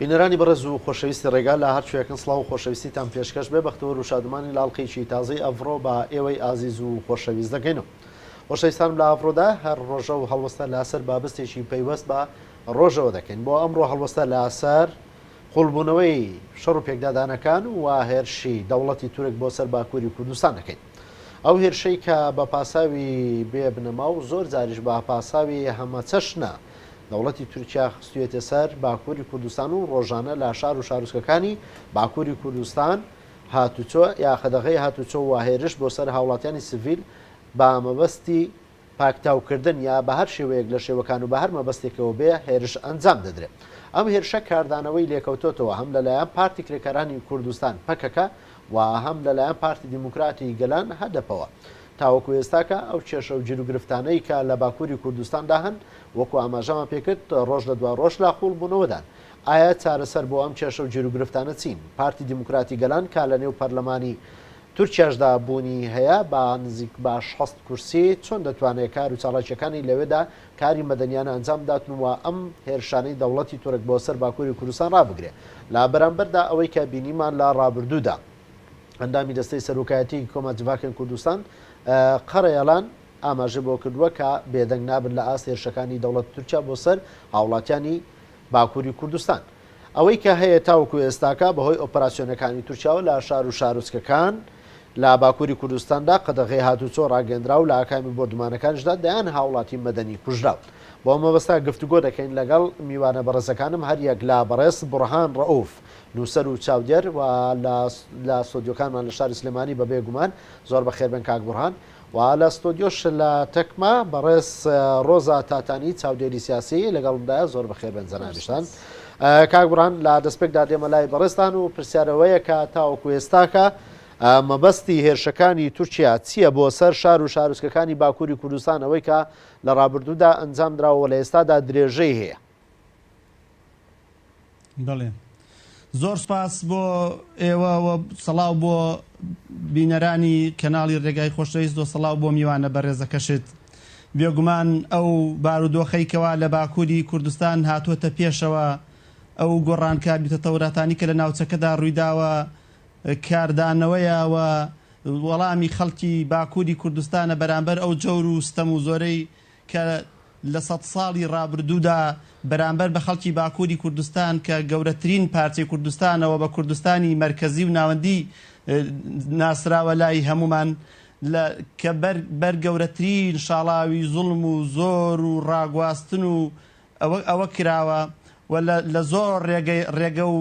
بینەرانی بەڕێز و خۆشەویستی ڕێگا لە هەرچوەکەن سڵاو و خۆشەویستیتان پێشکەش بێ بەختەوەر و شادمانی لاڵقێکی تازەی ئەڤڕۆ بە ئێوەی ئازیز و خۆشەویست دەگەینەوە. خۆشەویستانم لە ئەڤڕۆدا هەر ڕۆژە و هەڵوەستە لاسەر بابستێکی پەیوەست بە ڕۆژەوە دەکەین. بۆ ئەمڕۆ هەڵوەستە لاسەر قوڵبوونەوەی شەڕ و پێکدادانەکان و هێرشی دەوڵەتی تورک بۆ سەر باکووری کوردستان دەکەین. ئەو هێرشەی کە بە پاساوی بێبنەما و زۆر جاریش بە پاساوی هەمەچەشنە دەوڵەتی تورکیا خستوێتە سەر باکووری کوردستان و ڕۆژانە لە شار و شارۆچکەکانی باکووری کوردستان هاتوچۆ یا خەدەغەی هاتوچۆ و هێرش بۆ سەر هاوڵاتیانی سڤیل بە مەبەستی پاکتاوکردن یا بە هەر شێوەیەک لە شێوەکان و بە هەر مەبەستێکەوە بێ هێرش ئەنجام دەدرێت. ئەم هێرشە کاردانەوەی لێکەوتۆتەوە هەم لەلایەن پارتی کرێکەرانی کوردستان پەکەکە و هەم لەلایەن پارتی دیموکراتی گەلان هەدەپەوە. تاوەکو ئێستاکە ئەو کێشە و جیرروگرفتانەی کە لە باکووری کوردستاندا هەن وەکو ئاماژەمان پێکرد ڕۆژ لە دوا ڕۆژ لا قوڵبوونەوەدان. ئایا چارەسەر بۆ ئەم کێشە و جیرروگرفتانە چین؟ پارتی دیموکراتی گەلان کا لە نێو پەرلەمانی تورکیاشدا بوونی هەیە بە نزیک بە 60 کورسی چۆن دەتوانێت کار و چاڵاکیەکانی لەوێدا کاری مەدەنیانە ئەنجام داتنەوە ئەم هێرشانەی دەوڵەتی تورک بۆ سەر باکووری کوردستان ڕابگرێ لە بەرامبەردا ئەوەی کە بینیمان لە ڕابردوودا ئەندامی دەستەی سەرۆکایەتی کۆمەڵجڤاکن کوردستان قەڕەیەڵان ئاماژە بۆ کردووە کە بێدەنگ نابن لە ئاست هێرشەکانی دەوڵەت تورکیا بۆ سەر هاوڵاتیانی باکووری کوردستان. ئەوەی کە هەیە تاوەکو ئێستاکە بەهۆی ئۆپەراسیۆنەکانی تورکیاوە لە شار و شارۆچکەکان لە باکووری کوردستاندا قەدەغەی هاتوچۆ ڕاگەندرا و لە ئاکامی بۆردمانەکانشدا دەیان هاوڵاتی مەدەنی کوژراو. بۆ مەبەستا گفتوگۆ دەکەین لەگەڵ میوانە بەڕێزەکانم هەر یەک لا بەڕێز بورهان ڕەئوف نووسەر و چاودێر و لە ستۆدیۆکانمان لە شاری سلێمانی بە بێگومان زۆر بەخێربن کاک بورهان و لە ستۆدیۆش لە تەکما بەڕێز ڕۆزا تاتانی چاودێری سیاسی لەگەڵمدایە زۆر بەخێربن جەنابیشتان. کاک بورهان لە دەستپێکدا دێمە لای بەڕێستان و پرسیارەوەیە کە تاوەکو ئێستاکە مەبەستی هێرشەکانی تورکیا چییە بۆ سەر شار و شارۆچکەکانی باکووری کوردستان ئەوەی کە لە ڕابردوودا ئەنجام درراوە لە ئێستادا درێژەی هەیە؟ بەڵێ زۆر سپاس بۆ ئێوە سەڵاو بۆ بینەرانی کەناڵی ڕێگای خۆشەویست و سەڵاو بۆ میوانە بەڕێزەکەشت. بێگومان ئەو بارودۆخەیکەوە لە باکووری کوردستان هاتووەتە پێشەوە ئەو گۆڕانکاریتە تەوراتانی کە لە ناوچەکەدا ڕوویداوە کاردانەوەیەوە وەڵامی خەڵکی باکووری کوردستانە بەرامبەر ئەو جەور و ستەم و زۆرەی کە لە 100 ساڵی ڕابردوودا بەرامبەر بە خەڵکی باکووری کوردستان کە گەورەترین پارچەی کوردستانەوە بە کوردستانی مەرکەزی و ناوەندی ناسراوە لای هەمومان کە بەر گەورەترین شاڵاوی زوڵم و زۆر و ڕاگواستن و ئەوە کراوە و لە زۆر ڕێگە و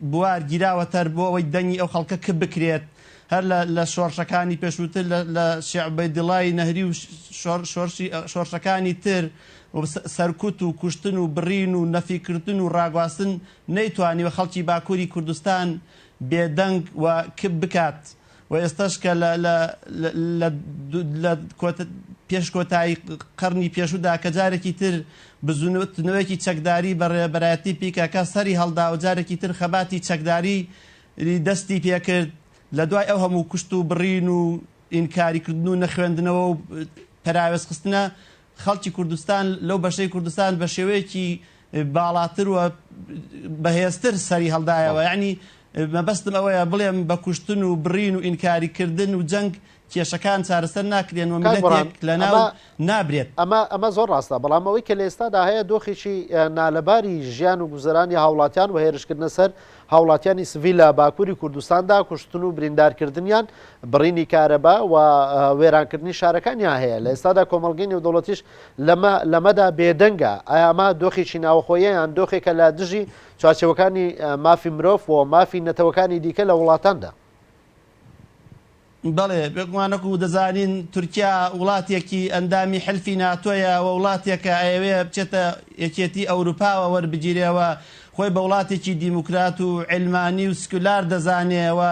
بوار گیراوەتەر بۆ ئەوەی دەنگی ئەو خەڵکە کە بکرێت هەر لە شۆڕشەکانی پێشووتر لە شێعبەی دڵای نەهری و شۆڕشەکانی تر سەرکوت و کوشتن و بڕین و نەفیکردن و ڕاگواستن نەیتوانیوە خەڵکی باکووری کوردستان بێدەنگ و کب بکات و ئێستاش کە لە پێشکۆتایی قەرنی پێشوودا کە جارێکی تر بزونەوەیەکی چەکداری بەڕێبەرایەتی پیکەکە سەری هەڵدا و جارێکی تر خەباتی چەکداری دەستی پێکرد لە دوای ئەو هەموو کوشت و بڕین و ئینکاریکردن و نەخوێندنەوە و پەراوێزخستنە خەڵکی کوردستان لەو بەشەی کوردستان بە شێوەیەکی باڵاتر و بەهێزتر سەری هەڵدایەوە. یعنی مەبەستم ئەوەیە بڵێم بە کوشتن و بڕین و ئینکاریکردن و جەنگ کێشەکان چارەسەر ناکرێن و میلەتێک لەناو نابرێت. ئەمە زۆر ڕاستە، بەڵام ئەوەی کە لە ئێستادا هەیە دۆخێکی نالەباری ژیان و گوزەرانی هاوڵاتیان و هێرشکردنە سەر هاوڵاتیانی سڤیل لە باکووری کوردستاندا کوشتن و بریندارکردنیان بڕینی کارەبا و وێرانکردنی شارەکانیان هەیە. لە ئێستادا کۆمەڵگەی نێودەوڵەتیش لەمەدا بێدەنگە. ئایا ئەمە دۆخێکی ناوخۆیەیان دۆخێکە لە دژی چوارچێوەکانی مافی مرۆڤ و مافی نەتەوەکانی دیکە لە وڵاتاندا؟ بەڵێ بێگومانەکو دەزانین تورکیا وڵاتێکی ئەندامی حلفی ناتۆیە و وڵاتێکە ئەوێ بچێتە یەکێتی ئەوروپاوە وەربگیرێەوە خۆی بە وڵاتێکی دیموکرات و علمانی و سکولار دەزانێەوە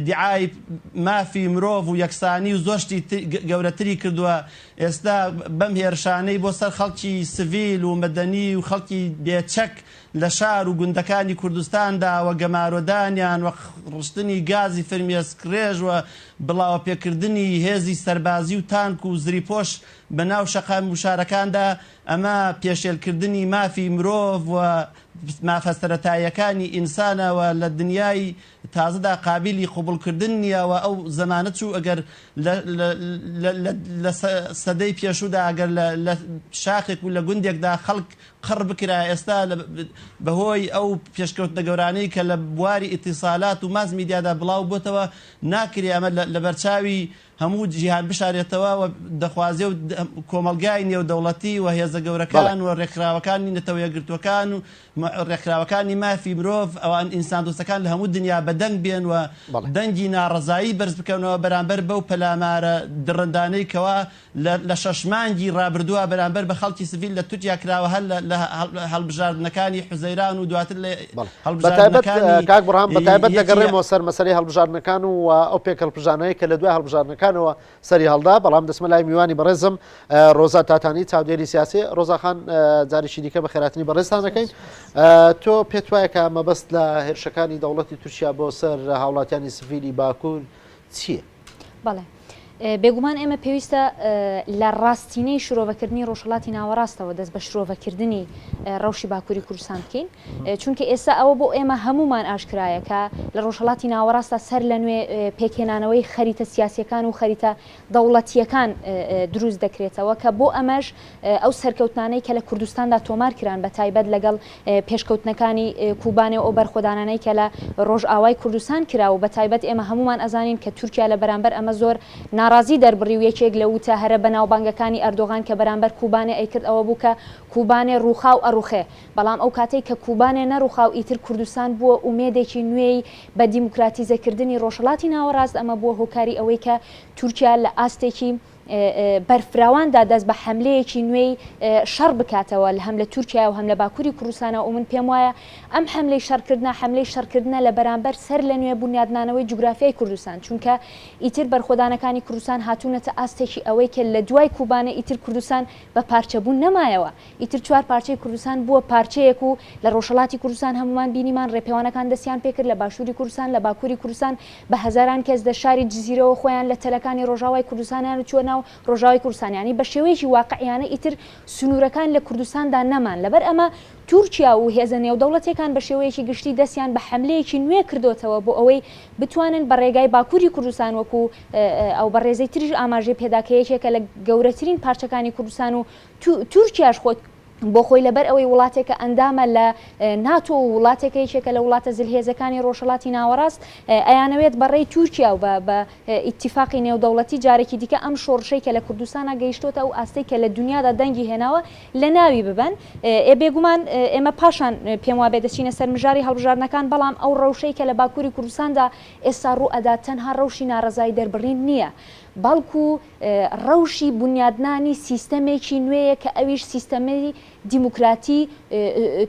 دیعای مافی مرۆڤ و یەکسانی و زۆشتی گەورەتری کردووە. ئێستا بەم هێرشانەی بۆ سەر خەڵکی سڤیل و مەدەنی و خەڵکی بێچەک لە شار و گوندەکانی کوردستاندا و گەمارۆدانیان و ڕشتنی گازی فرمێسکرێژ و بڵاوە پێکردنی هێزی سەربازی و تانک و زریپۆش بەناو شەقام و شارەکاندا ئەمە پێشێلکردنی مافی مرۆڤ و مافە سەرەتاییەکانی ئینسانەوە لە دنیای تازەدا قابلی قوبولکردن نییە و ئەو زەمانە چوو ئەگەر لە سەدەی پێشوودا ئەگەر لە شاخێک و لە گوندێکدا خەڵک قڕ بکرا ئێستا بەهۆی ئەو پێشکەوتنە گەورانەی کە لە بواری ئیتیسالات و ماز میدیادا بڵاو بۆتەوە ناکرێ ئەمە لە بەرچاوی هەموو جیهان بشارێتەوە و دەخوازێ و کۆمەلگای نێودەوڵەتی و هێزە گەورەکان و ڕێکخراوەکانی نەتەوە یەکگرتوەکان و ڕێکخراوەکانی مافی مرۆڤ ئەوان ئینسان دۆستەکان لە هەموو دنیا بەدەنگ بێن و دەنگی ناڕەزایی بەرز بکەونەوە بەرامبەر بەو پەلامارە دڕندانەی کەوا لە شەشمانگی ڕابردووە بەرامبەر بە خەڵکی سڤیل لە تورکیا کراوە هەر لە هەڵبژاردنەکانی حوزەیران و دواتر لە هەڵبژاردنەکانی کاک بورهان بەتایبەت دەگەڕێمەوە سەر مەسەلەی هەڵبژاردنەکان و ئەو پێکەڵبژانەوەی کە لە دوای هەڵبژاردنەکانەوە سەری هەڵدا بەڵام دەسمە لای میوانی بەڕێزم ڕۆزا تاتانی چاودێری سیاسی ڕۆزاخان جارێکی دیکە بە خێراتنی بەڕێزتان دەکەین تۆ پێت وایە کە مەبەست لە هێرشەکانی دەوڵەتی تورکیا بۆ سەر هاوڵاتیانی سڤیلی باکوور چییە؟ بەڵێ بێگومان ئێمە پێویستە لە ڕاستینەی شرۆڤەکردنی ڕۆژهەڵاتی ناوەڕاستەوە دەست بە شرۆڤەکردنی ڕەوشی باکووری کوردستان بکەین چونکە ئێستا ئەوە بۆ ئێمە هەمومان ئاشکرایە کە لە ڕۆژهەڵاتی ناوەڕاستە سەر لە نوێ پێکێنانەوەی خەریتە سیاسیەکان و خەریتە دەوڵەتیەکان دروست دەکرێتەوە کە بۆ ئەمەش ئەو سەرکەوتانەی کە لە کوردستاندا تۆمار کران بە تایبەت لەگەڵ پێشکەوتنەکانی کوبانێ ئەو بەرخۆدانانەی کە لە ڕۆژئاوای کوردستان کراوە بە تایبەت ئێمە هەمومان ئەزانین کە تورکیا لە بەرامبەر ئەمە زۆر ناڕازی دەربڕی و یەکێک لە وتە هەرە بەناوبانگەکانی ئەردۆغان کە بەرامبەر کوبانێ ئەیکرد ئەوە بوو کە کوبانێ ڕووخاو ئەڕوخێ بەڵام ئەو کاتێک کە کوبانێ نەڕووخاو ئیتر کوردستان بووە ئومێدێکی نوێی بە دیموکراتیزەکردنی ڕۆژهەڵاتی ناوەڕاست ئەمە بووە هۆکاری ئەوەی کە تورکیا لە ئاستێکی بەرفراواندا دەست بە حملەیەکی نوێی شەڕ بکاتەوە هەم لە تورکیا و هەم لە باکووری کوردستانە و من پێم وایە ئەم حملەی شەڕکردنا حملەی شەڕکردنە لە بەرامبەر سەر لە نوێ بنیادنانەوەی جوگرافیای کوردستان چونکە ئیتر بەرخۆدانەکانی کوردستان هاتوونەتە ئاستێکی ئەوەی کە لە دوای کوبانە ئیتر کوردستان بە پارچەبوون نەمایەوە ئیتر چوار پارچەی کوردستان بووە پارچەیەک و لە ڕۆژهەڵاتی کوردستان هەمومان بینیمان ڕێپێوانەکان دەستیان پێکرد لە باشووری کوردستان لە باکووری کوردستان بە هەزاران کەس دە شاری جزیرەوە خۆیان لە تەلەکانی ڕۆژاوای کوردستانیان چوە ناو ڕۆژاوی کوردستانیانی بە شێوەیەکی واقعیانە ئیتر سنوورەکان لە کوردستاندا نەمان لەبەر ئەمە تورکیا و هێزە نێودەوڵەتیەکان بە شێوەیەکی گشتی دەستیان بە حملەیەکی نوێ کردوتەوە بۆ ئەوەی بتوانن بە ڕێگای باکووری کوردستان وەکو ئەو بە ڕێزەی تریش ئاماژەی پێداکەیەکێکە لە گەورەترین پارچەکانی کوردستان و تورکیاش خۆت بۆ خۆی لەبەر ئەوەی وڵاتێکە ئەندامە لە ناتۆ و وڵاتێکە یەکێکە لە وڵاتە زلهێزەکانی ڕۆژهەڵاتی ناوەڕاست ئەیانەوێت بەڕێی تورکیا و بە ئیتیفاقی نێودەوڵەتی جارێکی دیکە ئەم شۆڕشەی کە لە کوردستانە گەیشتۆتە ئەو ئاستەی کە لە دنیادا دەنگی هێناوە لە ناوی ببن بێگومان ئێمە پاشان پێم وابێ دەچینە سەر مژاری هەڵبژاردنەکان بەڵام ئەو ڕەوشەی کە لە باکووری کوردستاندا ئێستا ڕوو ئەدا تەنها ڕەوشی ناڕەزایی دەربڕین نییە بەڵکو ڕەوشی بنیادنانی سیستەمێکی نوێیە کە ئەویش سیستەمی دیموکراتی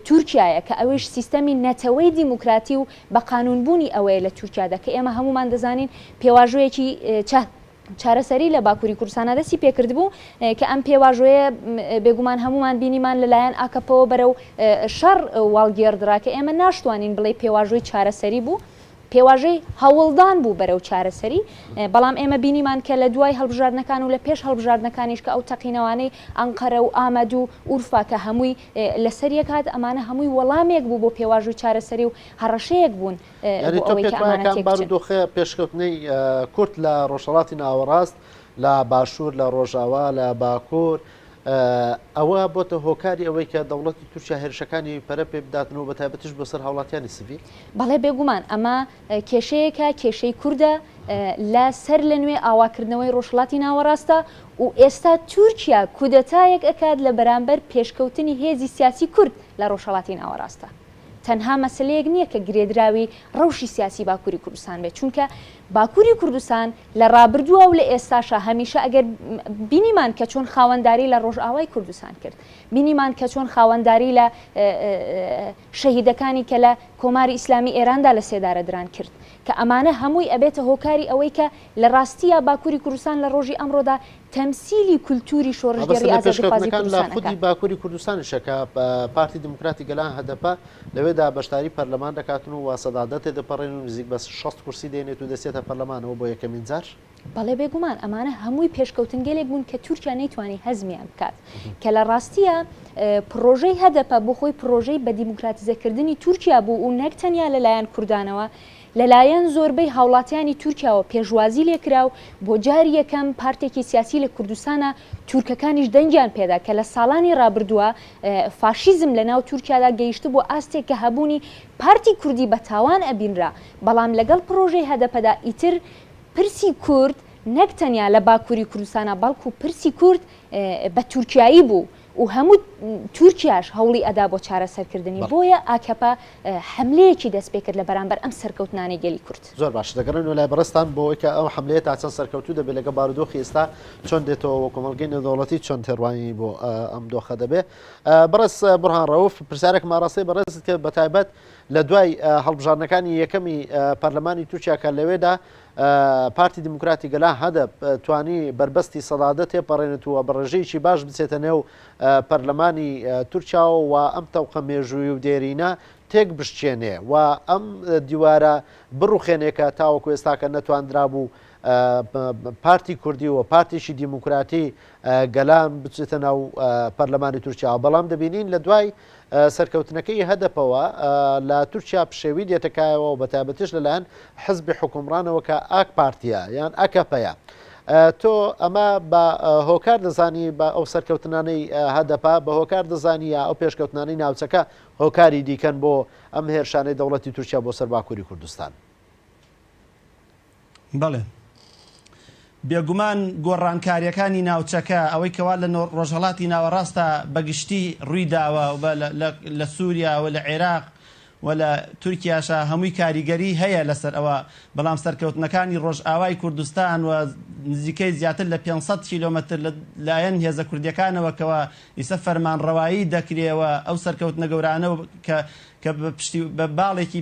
تورکیایە کە ئەویش سیستەمی نەتەوەی دیموکراتی و بە قانونبوونی ئەوەیە لە تورکیادا کە ئێمە هەمومان دەزانین پێواژوەیەکی چارەسەری لە باکووری کوردستانە دەستی پێکرد بوو کە ئەم پێواژوەیە بێگومان هەمومان بینیمان لەلایەن ئاکەپەوە بەرەو شەڕ واڵگێڕدرا کە ئێمە ناشتوانین بڵێ پێواژوەی چارەسەری بوو پێواژەی هەوڵدان بوو بەرەو چارەسەری بەڵام ئێمە بینیمان کە لە دوای هەڵبژاردنەکان و لە پێش هەڵبژاردنەکانیش کە ئەو تەقینەوانەی ئەنقەرە و ئامەد و ئورفا کە هەمووی لەسەر یەک هات ئەمانە هەمووی وەڵامێک بوو بۆ پێواژوی چارەسەری و هەڕەشەیەک بوون بارودۆخە پێشکەوتنەی کورد لە ڕۆژهەڵاتی ناوەڕاست لە باشوور لە ڕۆژاوا لە باکوور ئەوە بۆتە هۆکاری ئەوەی کە دەوڵەتی تورکیا هێرشەکانی پەرە پێ بداتنەوە بە تایبەتیش بەسەر هاوڵاتیانی سڤیل بەڵێ بێگومان ئەمە کێشەیەکە کێشەی کووردە لە سەر لە نوێ ئاواکردنەوەی ڕۆژهەڵاتی ناوەڕاستە و ئێستا تورکیا کودەتایەک ئەکات لە بەرامبەر پێشکەوتنی هێزی سیاسی کورد لە ڕۆژهەڵاتی ناوەڕاستە تەنها مەسلەیەک نییە کە گرێدراوی ڕەوشی سیاسی باکووری کوردستان بێت چونکە باکووری کوردستان لە ڕابردووە و لە ئێستاشە هەمیشە ئەگەر بینیمان کە چۆن خاوەنداری لە ڕۆژئاوای کوردستان کرد بینیمان کە چۆن خاوەنداری لە شەهیدەکانی کە لە کۆماری ئیسلامی ئێراندا لە سێدارە دران کرد کە ئەمانە هەمووی ئەبێتە هۆکاری ئەوەی کە لە ڕاستیە باکووری کوردستان لە ڕۆژی ئەمڕۆدا تەمسیلی کولتوری شۆڕژگەڕی ئازادیخوازی کوردستان خودی باکووری کوردستانیشەکە پارتی دموکراتی گەلان هەدەپە لەوێدا بەشداری پەرلەمان دەکاتن و واسەدادە تێدەپەڕێن و نزیک بە 60 کورسی دێنێت و دەسێتە پەرلەمانەوە بۆ یەکەمین جار. بەڵێ بێگومان ئەمانە هەمووی پێشکەوتنگەلێک بوون کە تورکیا نەیتوانی هەزمیان بکات کە لە ڕاستیە پرۆژەی هەدەپە بۆ خۆی پرۆژەی بە دیموکراتیزەکردنی تورکیا بوو و نەک تەنیا لەلایەن کوردانەوە لەلایەن زۆربەی هاوڵاتیانی تورکیاوە پێشوازی لێکراو بۆ جاری یەکەم پارتێکی سیاسی لە کوردستانە تورکەکانیش دەنگیان پێدا کە لە ساڵانی ڕابردووە فاشیزم لە ناو تورکیادا گەیشت بۆ ئاستێک کە هەبوونی پارتی کوردی بە تاوان ئەبینرا بەڵام لەگەڵ پرۆژەی هەدەپەدا ئیتر پرسی کورد نەک تەنیا لە باکووری کوردستانە بەڵکو پرسی کورد بە تورکیایی بوو و هەموو تورکیاش هەوڵی ئەدا بۆ چارەسەرکردنی بۆیە ئاکەپە حملەیەکی دەست پێ کرد لە بەرامبەر ئەم سەرکەوتنانی گەلی کورد. زۆر باش دەگەڕێن لای بەڕستان بۆەوەی کە ئەو حملەیە تا چەند سەرکەوتوو دەبێت لەگە بارودۆخی ئێستا چۆن دێتەوە وە کۆمەڵگەی نێودەوڵەتی چۆن تێڕوانی بۆ ئەم دۆخە دەبێت. بەڕست بورهان ڕەوف پرسیارێک ماڕاستی بەڕست کرد بە تایبەت لە دوای هەڵبژارنەکانی یەکەمی پەرلەمانی تورکیا کە لەوێدا پارتی دموکراتی گەلا هەدەپ توانی بربەستی سەدادە تێپەڕێنێتەوە بە ڕێژەیەکی باش بچێتە نێو پەرلەمانی تورکیاوە و ئەم تەوقە مێژووی و دێرینە تێک بشتێنێ و ئەم دیوارە بڕوخێنێکە تاوەکو ئێستاکە نەتواندرا بوو پارتی کوردی و پارتیشی دیموکراتی گەلان بچێتە ناو پەرلەمانی تورکیا بەڵام دەبینین لە دوای سەرکەوتنەکەی هەدەپەوە لە تورکیا پشێوی دێتەکایەوە و بەتابەتیش لەلایەن حزبی حکومڕانەوە کە ئاک پارتیە یان ئەکەپەیە. تۆ ئەمە بە هۆکار دەزانی بە ئەو سەرکەوتنانەی هەدەپا بە هۆکار دەزانی یا ئەو پێشکەوتنانەی ناوچەکە هۆکاری دیکەن بۆ ئەم هێرشانەی دەوڵەتی تورکیا بۆ سەر باکووری کوردستان. بەڵێ بێگومان گۆڕانکاریەکانی ناوچەکە ئەوەی کەوا لە ڕۆژهەڵاتی ناوەڕاستە بەگشتی ڕوویداوە لە سووریا و لە عێراق و لە تورکیاشە هەمووی کاریگەری هەیە لەسەر ئەوە بەڵام سەرکەوتنەکانی ڕۆژئاوای کوردستان و نزیکەی زیاتر لە 500 کیلۆمەتر لایەن هێزە کوردیەکانەوە کەەوە ئیسە فەرمانڕەوایی دەکرێەوە ئەو سەرکەوتنە گەورانەوە کە بە باڵێکی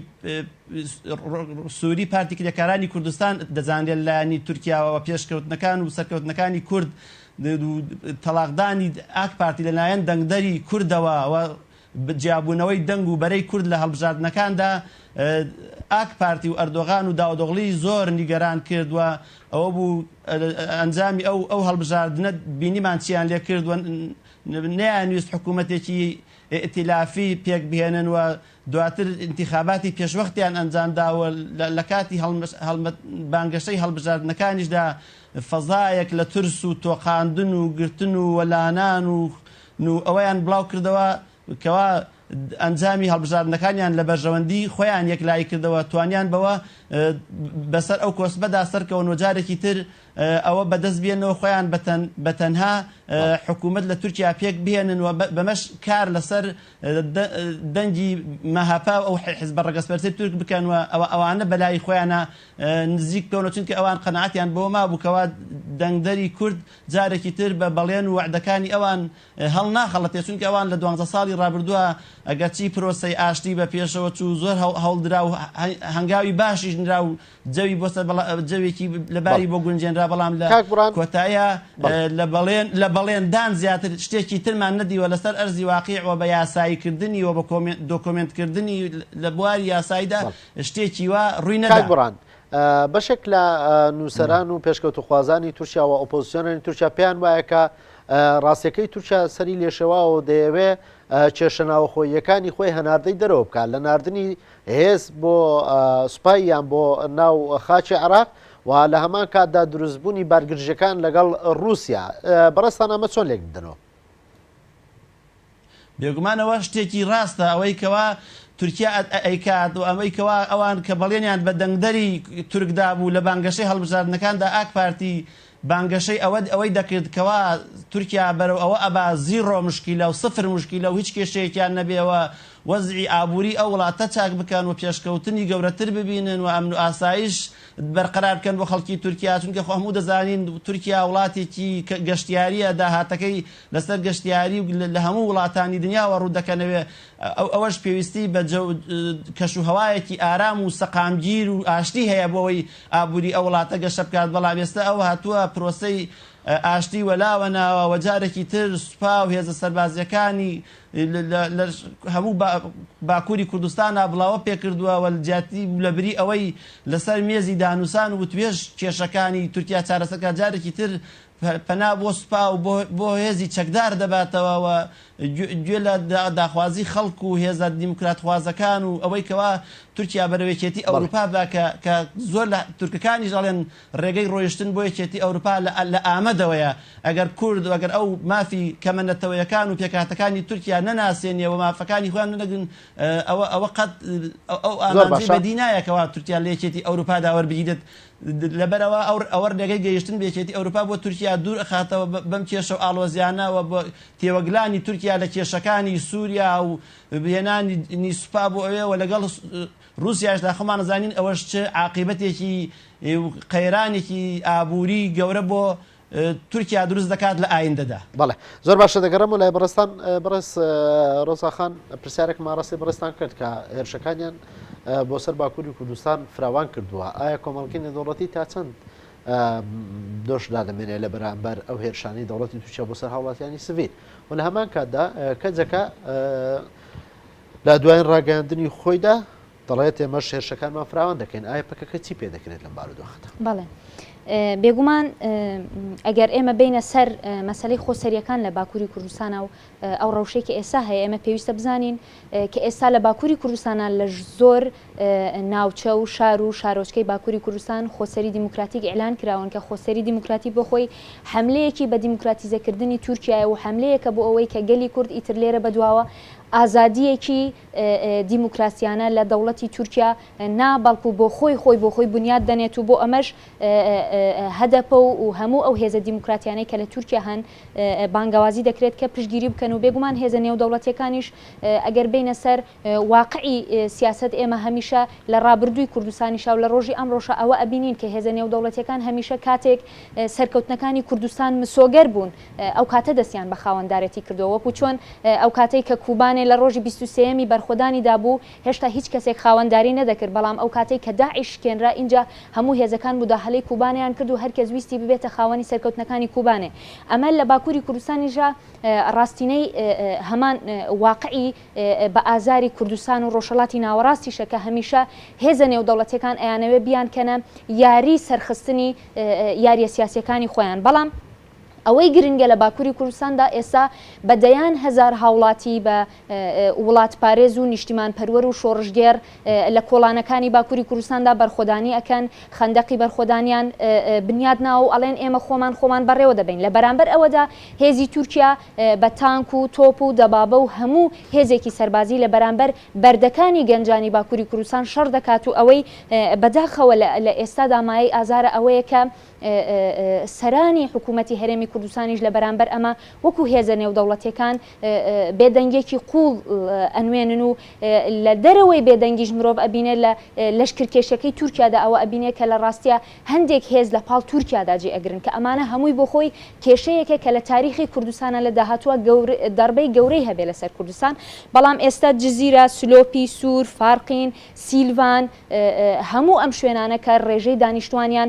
سووری پارتی کرێکارانی کوردستان دەزانێت لایەنی تورکیاوە پێشکەوتنەکان و سەرکەوتنەکانی کورد تەلاقدانی ئاک پارتی لەلایەن دەنگدەری کوردەوە جیابوونەوەی دەنگ و بەرەی کورد لە هەڵبژاردنەکاندا ئاک پارتی و ئەردۆغان و داودۆغڵی زۆر نیگەران کردووە ئەوە بوو ئەنجامی ئەو هەڵبژاردنە بینیمان چیان لێ کردووە نەیانویست حکوومەتێکی ئائتلافی پێک بهێنن و دواتر انتخاباتی پێشوەختیان ئەنجامداوە لە کاتی بانگەشەی هەڵبژاردنەکانیشدا فەزایەک لە ترس و تۆقااندن و گرتن و وەلانان و ئەوەیان بڵاو کردەوە کەوا ئەنجامی هەڵبژاردنەکانیان لە بەرژەوەندی خۆیان یەکلای کردەوە توانیان بەوە بەسەر ئەو کۆسبەدا سەرکەون و جارێکی تر ئەوە بەدەست بێنەوە خۆیان بەتەنها حکوومەت لە تورکیا پێک بێنن و بەمەش کار لەسەر دەنگی مەهاپا ئەو حیزبە ڕەگەسپەرسەی تورک بکەن و ئەوانە بەلای خۆیانە نزیک بکەونەوە چونکە ئەوان قەنەعەتیان بۆ مابوو کەوا دەنگدەری کورد جارێکی تر بە بەڵێن و وعدەکانی ئەوان هەڵ ناخەڵەتێ چونکە ئەوان لە 12 ساڵی ڕابردووە ئەگەرچی پرۆسەی ئاشتی بە پێشەوە چوو زۆر هەوڵدرا و هەنگاوی باشیش نرا و جەوی بۆ جەوێکی لەباری بۆ گونجێنرا بەڵام لە کۆتایە لە بەڵێندان زیاتر شتێکی ترمان نەدیوە لەسەر ئەرزی واقیعەوە بە یاساییکردنی و بە دۆکۆمنتکردنی لە بواری یاساییدا شتێکی وا ڕووی نەدا. بەشێک لە نووسەران و پێشکەوتوخوازانی تورکیا و ئۆپۆزیسیۆنانی تورکیا پێیان وایە کە ڕاستیەکەی تورکیا سەری لێشەواوە دەیەوێ کێشەناوخۆیەکانی خۆی هەناردەی دەرەوە بکات لە ناردنی هێز بۆ سوپای یان بۆ ناو خاچی عێراق و لە هەمان کاتدا دروستبوونی بارگرژەکان لەگەڵ رووسیا بەڕستان ئەمە چۆن لێک بدەنەوە؟ بێگومانەوە شتێکی ڕاستە ئەوەی کەوا تورکیا ئەیکات و ئەمەی کەوا ئەوان کە بەڵێنیان بە دەنگدەری تورکدا بوو لە بانگەشەی هەڵبژاردنەکاندا ئاک پارتی بانگەشەی ئەوەی دەکرد کەوا تورکیا بەرەو ئەوە ئەبا زیڕۆ مشکیلە و سفر مشکیلە و هیچ کێشەیەکیان نەبێەوە وەزعی ئابووری ئەو وڵاتە چاک بکەن و پێشکەوتنی گەورەتر ببینن و ئەمن و ئاسایش بەرقەرار بکەن بۆ خەڵکی تورکیا چونکە هەموو دەزانین تورکیا وڵاتێکی گەشتیاریە داهاتەکەی لەسەر گەشتیاری لە هەموو وڵاتانی دنیاوە ڕوو دەکەنەوێ ئەوەش پێویستی بە کەشوهەوایەکی ئارام و سەقامگیر و ئاشتی هەیە بۆەوەی ئابووری ئەو وڵاتە گەشە بکات بەڵام ئێستا ئەو هاتووە پرۆسەی ئاشتی وەلاوە ناوە وەجارێکی تر سوپا و هێزە سەربازیەکانی هەموو باکووری کوردستانە بڵاوە پێکردووە وەلجاتی لەبری ئەوەی لەسەر مێزی دانووسان و توێژ کێشەکانی تورکیا چارەسەرکە جارێکی تر پەنا بۆ سوپا و بۆ هێزی چەکدار دەباتەوە گوێ لە داخوازی خەڵک و هێزە دیموکراتخوازەکان و ئەوەی کەوا تورکیا بەرەوەیەکێتی ئەوروپا بە کە زۆر لە تورکەکانی ژەڵێن ڕێگەی ڕۆیشتن بۆ یەکێتی ئەوروپا لە ئامەدەوەیە ئەگەر کورد ئەگەر ئەو مافی کەمەنەتەوەیەکان و پێکاتەکانی تورکیا نەناسێنیەوە مافەکانی خۆیان نەگن ئەوە قەت ئەو ئامانجی بەدی نایەکەوە تورکیا لە یەکێتی ئەوروپادا وەربگیرێت لەبەرەوە ئەوە ڕێگەی گەیشتن بێکێتی ئەوروپا بۆ تورکیا دوور ئەخاتەوە بەم کێشە و ئاڵۆزیانەوە بۆ تێوەگلانی تورکیا لە کێشەکانی سووریا و بهێنانی نیسوپا بۆ ئەوەوە لەگەڵ رووسیاشدا خەمان نەزانین ئەوەش چ عاقیبەتێکی قەیرانێکی ئابووری گەورە بۆ تورکیا دروست دەکات لە ئایندەدا. بەڵێ زۆر باشە دەگەڕم و لای بەڕستان بەڕست ڕۆزاخان پرسیارێک ماڕاستی بەڕستان کرد کە هێرشەکانیان بۆ سەر باکووری کوردستان فراوان کردووە. ئایا کۆمەڵگەی نێودەوڵەتی تا چەند دۆشدا دەمێنێت لە بەرامبەر ئەو هێرشانی دەوڵەتی تورکیا بۆ سەر هاوڵاتیانی سڤیل و لە هەمان کاتدا کەجەکە لە دوایین ڕاگەاندنی خۆیدا دەڵێت ئێمەش هێرشەکانمان فراوان دەکەین. ئایا پەکەکە چی پێ دەکرێت لەم بارودۆخەتە؟ بەڵێ بێگومان ئەگەر ئێمە بینە سەر مەسەلەی خۆسەریەکان لە باکووری کوردستانە و ئەو ڕەوشەیەکی ئێستا هەیە ئێمە پێویستە بزانین کە ئێستا لە باکووری کوردستانە لە زۆر ناوچە و شار و شارۆچکەی باکووری کوردستان خۆسەری دیموکراتیک ئێلان کراون کە خۆسەری دیموکراتی بۆ خۆی حملەیەکی بە دیموکراتیزەکردنی تورکیایە و حملەیەکە بۆ ئەوەی کە گەلی کورد ئیتر لێرە بەدواوە ئازادیەکی دیموکراسیانە لە دەوڵەتی تورکیا نابەڵکو بۆ خۆی بنیاد دەنێت و بۆ ئەمەش هەدەپە و هەموو ئەو هێزە دیموکراتیانەی کە لە تورکیا هەن بانگەوازی دەکرێت کە پشتگیری بکەن و بێگومان هێزە نێودەوڵەتیەکانیش ئەگەر بینە سەر واقعی سیاست ئێمە هەمیشە لە ڕابردووی کوردستانیشا و لە ڕۆژی ئەمڕۆژە ئەوە ئەبینین کە هێزە نێودەوڵەتیەکان هەمیشە کاتێک سەرکەوتنەکانی کوردستان مسۆگەر بوون ئەو کاتە دەستیان بە خاوەندارەتی کردەوە وەکو چۆن ئەو کاتەی کە کوبانێ لە ڕۆژی 23می بەرخۆدانی دابوو هێشتا هیچ کەسێک خاوەنداری نەدەکرد بەڵام ئەو کاتەی کە داعش کێنرا اینجا هەموو هێزەکان موداهەلەی کوبانیان کرد و هەرکەس ویستی ببێتە خاوەنی سەرکەوتنەکانی کوبانێ ئەمە لە باکووری کوردستانیژا ڕاستینەی هەمان واقعی بە ئازاری کوردستان و ڕۆژهەڵاتی ناوەڕاستیشە کە هەمیشە هێزە نێودەوڵەتیەکان ئەیانەوێ بیانکەنە یاری سەرخستنی یاریە سیاسیەکانی خۆیان بەڵام ئەوەی گرنگە لە باکووری کوردستاندا ئێستا بەدەیان هزار هاوڵاتی بە وڵات پارێز و نیشتیمان پەروەر و شۆڕژگێر لە کۆڵانەکانی باکووری کوردستاندا بەرخۆدانی ئەکەن خەندەقی بەرخۆدانیان بنیاد ناو ئەڵێن ئێمە خۆمان بەڕێوە دەبین لە بەرامبەر ئەوەدا هێزی تورکیا بە تانک و تۆپ و دەبابە و هەموو هێزێکی سەربازی لە بەرامبەر بەردەکانی گەنجانی باکووری کوردستان شەڕ دەکات و ئەوەی بەداخەوە لە ئێستا دامایی ئازارە ئەوەیە کە سەرانی حکوومەتی هەرێمی کوردستانیش لە بەرامبەر ئەمە وەکو هێزە نێودەوڵەتیەکان بێدەنگێکی قوڵ ئەنوێنن و لە دەرەوەی بێدەنگیش مرۆڤ ئەبینێت لە لەشکرکێشەکەی تورکیادا ئەوە ئەبینێت کە لە ڕاستیە هەندێک هێز لە پاڵ تورکیادا جێ ئەگرن کە ئەمانە هەمووی بۆ خۆی کێشەیەکە کە لە تاریخی کوردستانە لە داهاتووە دەربەی گەورەی هەبێ لەسەر کوردستان بەڵام ئێستا جزیرە سلۆپی سوور فارقین سیلڤان هەموو ئەم شوێنانە کە ڕێژەی دانیشتوانیان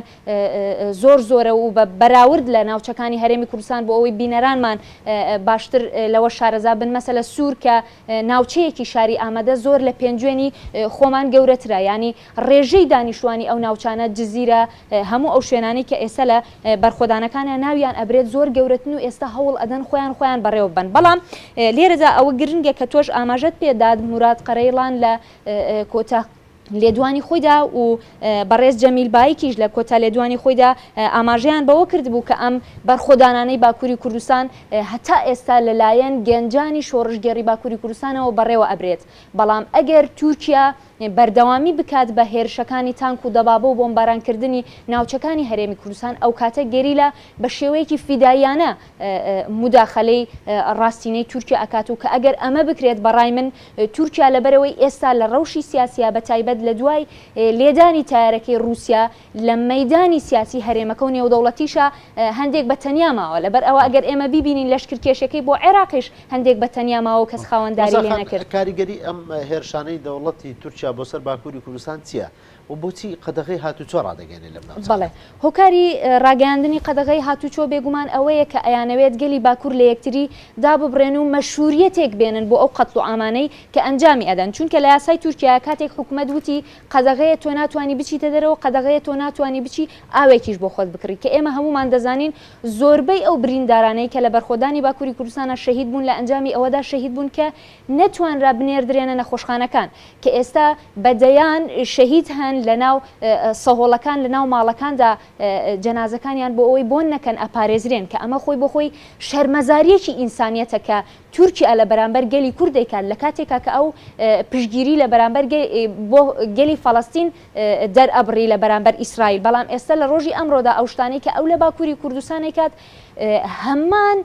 زۆرە و بە بەراورد لە ناوچەکانی هەرێمی کوردستان بۆ ئەوەی بینەرانمان باشتر لەوە شارەزا بن مەسەلە سوور کە ناوچەیەکی شاری ئامادە زۆر لە پێنجوێنی خۆمان گەورەترە ینی ڕێژەی دانیشتوانی ئەو ناوچانە جزیرە هەموو ئەو شوێنانی کە ئێستا لە بەرخۆدانەکانیان ناویان ئەبرێت زۆر گەورەتن و ئێستا هەوڵ ئەدەن خۆیان بەڕێوە بن بەڵام لێرەدا ئەوە گرنگە کە تۆش ئاماژەت پێداد موراد قەرەیڵان لە کۆتا لێدوانی خۆیدا و بەڕێز جەمیل بایکیش لە کۆتا لێدوانی خۆیدا ئاماژەیان بەوە کرد بوو کە ئەم بەرخۆدانانەی باکووری کوردستان هەتا ئێستا لەلایەن گەنجانی شۆڕژگەری باکووری کوردستانەوە بەڕێوە ئەبرێت بەڵام ئەگەر تورکیا بەردەوامی بکات بە هێرشەکانی تانک و دەبابە و بۆمبارانکردنی ناوچەکانی هەرێمی کوردستان ئەو کاتە گەریلا بە شێوەیەکی فیدایانە موداخەلەی ڕاستینەی تورکیا ئەکات و کە ئەگەر ئەمە بکرێت بەڕای من تورکیا لەبەرەوەی ئێستا لە ڕەوشی سیاسیا بە تایبەت بێت لە دوای لێدانی تایارەکەی رووسیا لە مەیدانی سیاسی هەرێمەکە و نێودەوڵەتیشە هەندێک بە تەنیا ماوە لەبەر ئەوە ئەگەر ئێمە بیبینین لەشکرکێشەکەی بۆ عێراقیش هەندێک بە تەنیا ماوە کەس خاوەنداری لێ نەکرد. کاریگەری ئەم هێرشانەی دەوڵەتی تورکیا بۆ سەر باکووری کوردستان چییە؟ و بۆچی قەدەغی هاتوچۆ ڕادەگەێنێ لەم ناو؟ بەڵێ هۆکاری ڕاگەاندنی قەدەغی هاتوچۆ بێگومان ئەوەیە کە ئەیانەوێت گەلی باکوور لە یەکتری داببڕێن و مەشهوریەتێک بێنن بۆ ئەو قەتڵ و ئامانەی کە ئەنجامی ئەدەن چونکە لە یاسای تورکیا کاتێک حکوومەت وتی قەدەغەیە تۆ ناتوانانی بچیتە دەرەوە قەدەغەیە تۆ ناتوانانی بچی ئاوێکیش بۆ خۆت بکڕی کە ئێمە هەمومان دەزانین زۆربەی ئەو بریندارانەی کە لە بەرخۆدانی باکووری کوردستانە شەهید بوون لە ئەنجامی ئەوەدا شەهید بوون کە نەتوانرا بنێردرێنە نەخۆشخانەکان کە ئێستا بەدەیان شەهید هەن لە ناو سەهۆڵەکان لە ناو ماڵەکاندا جەنازەکانیان بۆ ئەوەی بۆن نەکەن ئەپارێزرێن کە ئەمە خۆی بۆ خۆی شەرمەزاریەکی ئینسانیەتە کە تورکیا لە بەرامبەر گەلی کوورد دەیکات لە کاتێکا کە ئەو پشگیری لە بەرامبەر بۆ گەلی فەڵەستین دەرئەبڕی لە بەرامبەر ئیسرائیل بەڵام ئێستا لە ڕۆژی ئەمڕۆدا ئەو شتانەی کە ئەو لە باکووری کوردستانی کات هەمان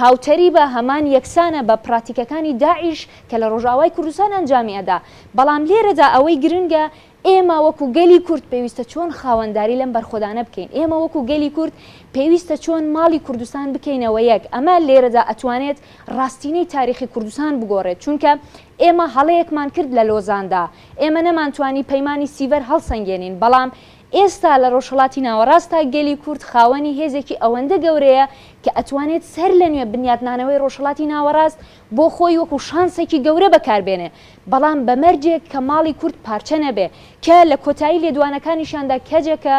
هاوتەری بە هەمان یەکسانە بە پراتیکەکانی داعیش کە لە ڕۆژاوای کوردستان ئەنجامی ئەدا بەڵام لێرەدا ئەوەی گرنگە ئێمە وەکو گەلی کورد پێویستە چۆن خاوەنداری لەم بەرخۆدانە بکەین ئێمە وەکو گەلی کورد پێویستە چۆن ماڵی کوردستان بکەینەوە یەک ئەمە لێرەدا ئەتوانێت ڕاستینەی تاریخی کوردستان بگۆڕێت چونکە ئێمە هەڵەیەکمان کرد لە لۆزاندا ئێمە نەمانتوانی پەیمانی سیڤەر هەڵسەنگێنین بەڵام ئێستا لە ڕۆژهەڵاتی ناوەڕاستە گەلی کورد خاوەنی هێزێکی ئەوەندە گەورەیە کە ئەتوانێت سەر لە نوێ بنیادنانەوەی ڕۆژهەڵاتی ناوەڕاست بۆ خۆی وەکو شانسێکی گەورە بەکاربێنێ بەڵام بە مەرجێک کە ماڵی کورد پارچە نەبێ کە لە کۆتایی لێدوانەکانیشاندا کەجێکە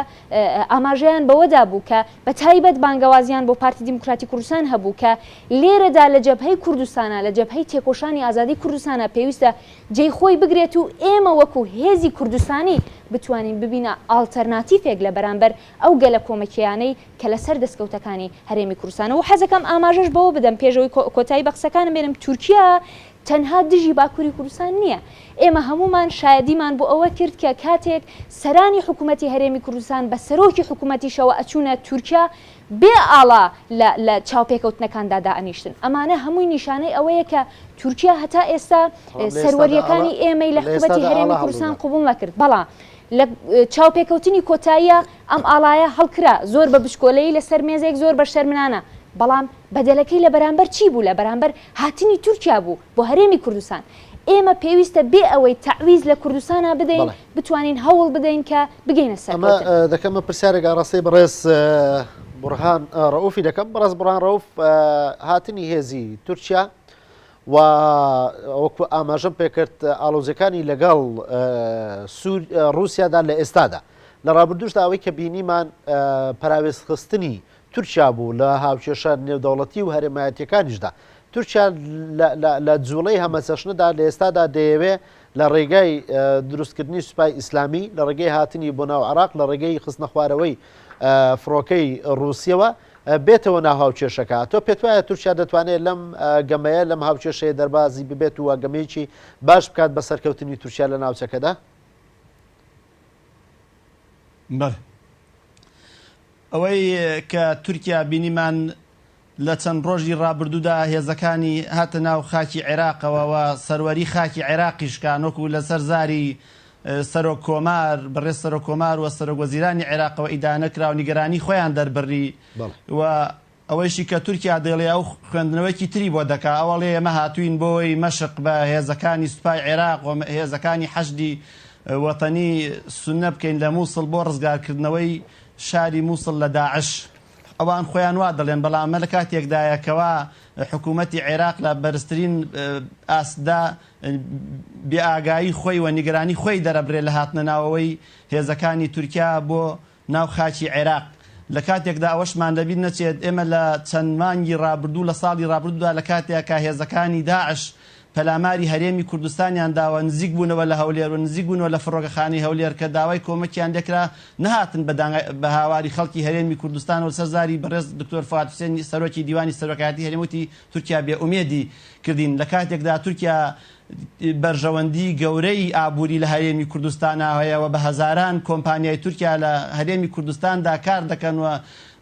ئاماژەیان بەوەدا بوو کە بە تایبەت بانگەوازیان بۆ پارتی دیموکراتی کوردستان هەبوو کە لێرەدا لە جەبهەی کوردستانە لە جەبهەی تێکۆشانی ئازادی کوردستانە پێویستە جێی خۆی بگرێت و ئێمە وەکو هێزی کوردستانی بتوانین ببینە ئالتەرناتیفێک لە بەرامبەر ئەو گەلە کۆمەکیانەی کە لەسەر دەستکەوتەکانی هەرێمی کوردستانە و حەزەکەم ئاماژەش بەوە بدەم پێشەوەی کۆتایی بە قسەکانم بێنم تورکیا تەنها دژی باکووری کوردستان نییە ئێمە هەمومان شایەدیمان بۆ ئەوە کرد کە کاتێک سەرانی حکوومەتی هەرێمی کوردستان بە سەرۆکی حکوومەتیشەوە ئەچوونە تورکیا بێ ئاڵا لە چاوپێکەوتنەکاندا دائنیشتن ئەمانە هەمووی نیشانەی ئەوەیە کە تورکیا هەتا ئێستا سەروەریەکانی ئێمەی لە حکوومەتی هەرێمی کوردستان قبول نەکرد بەڵام لە چاوپێکەوتنی کۆتاییە ئەم ئاڵایە هەڵکرا زۆر بە بشکۆلەی لەسەر مێزێک زۆر بە شەرمنانە بەڵام بەدەلەکەی لە بەرامبەر چی بوو لە بەرامبەر هاتنی تورکیا بوو بۆ هەرێمی کوردستان ئێمە پێویستە بێ ئەوەی تعویز لە کوردستانە بدەین بتوانین هەوڵ بدەین کە بگەینە سەر ئەمە دەکەمە پرسیارێکا ڕاستی بەڕێز بورهان ڕەوفی دەکەم بەڕێز بورهان ڕەوف هاتنی هێزی تورکیا و وەکو ئاماژەم پێکرد ئاڵۆزەکانی لەگەڵ رووسیادا لە ئێستادا لە ڕابردوشدا ئەوەی کە بینیمان پراوێستخستنی تورکیا بوو لە هاوکێشە نێودەوڵەتی و هەرێمایەتیەکانیشدا تورکیا لە جوڵەی هەمەچەشنەدا لە ئێستادا دەیەوێت لە ڕێگای دروستکردنی سوپای ئیسلامی لە ڕێگەی هاتنی بۆ ناو عێراق لە ڕێگەی خستنە خوارەوەی فڕۆکەی رووسیەوە بێتەوە ناو هاوکێشەکە تۆ پێت وایە تورکیا دەتوانێت لەم گەمەیە لەم هاوکێشەیە دەربازی ببێت و گەمەیەکی باش بکات بە سەرکەوتنی تورکیا لە ناوچەکەدا؟ ئەوەی کە تورکیا بینیمان لە چەند ڕۆژی ڕابردوودا هێزەکانی هاتە ناو خاکی عێراقەوە سەروەری خاکی عێراقیشکانۆکو لەسەر زاری سەرۆک کۆمار بەڕێز سەرۆک کۆمار و سەرۆک وەزیرانی عێراقەوە ئیدانەکرا و نیگەرانی خۆیان دەربڕی و ئەوەیشی کە تورکیا دەڵێ ئەو خوێندنەوەیکی تری بۆ دەکا ئەوەڵێ ئێمە هاتوین بۆی مەشق بە هێزەکانی سوپای عێراق و هێزەکانی حەشدی وەتەنی سونە بکەین لە مووسڵ بۆ ڕزگارکردنەوەی شاری مووسڵ لە داعش ئەوان خۆیان وا دەڵێن بەڵام ئەمە لە کاتێکدایەکەوە حکوومەتی عێراق لە بەرزترین ئاسدا بێئاگایی خۆی و نیگەرانی خۆی دەرەبرێت لە هاتنە ناوەوەی هێزەکانی تورکیا بۆ ناو خاکی عێراق لە کاتێکدا ئەوەشمان دەبین نەچێت ئێمە لە چەند مانگی ڕابردوو لە ساڵی ڕابردوودا لە کاتێکە هێزەکانی داعش پەلاماری هەرێمی کوردستانیان داوە نزیک بوونەوە لە هەولێر و نزیک بوونەوە لە فڕۆکەخانەی هەولێر کە داوای کۆمەکیان دێکرا نەهاتن بە هاواری خەڵکی هەرێمی کوردستان و سەرزاری بەڕێز دکتۆر فواد حوسێن سەرۆکی دیوانی سەرۆکایەتی هەرێموتی تورکیا بێئومێدی کردین لە کاتێکدا تورکیا بەرژەوەندی گەورەی ئابووری لە هەرێمی کوردستانە هەیەوە بە هەزاران کۆمپانیای تورکیا لە هەرێمی کوردستاندا کار دەکەن و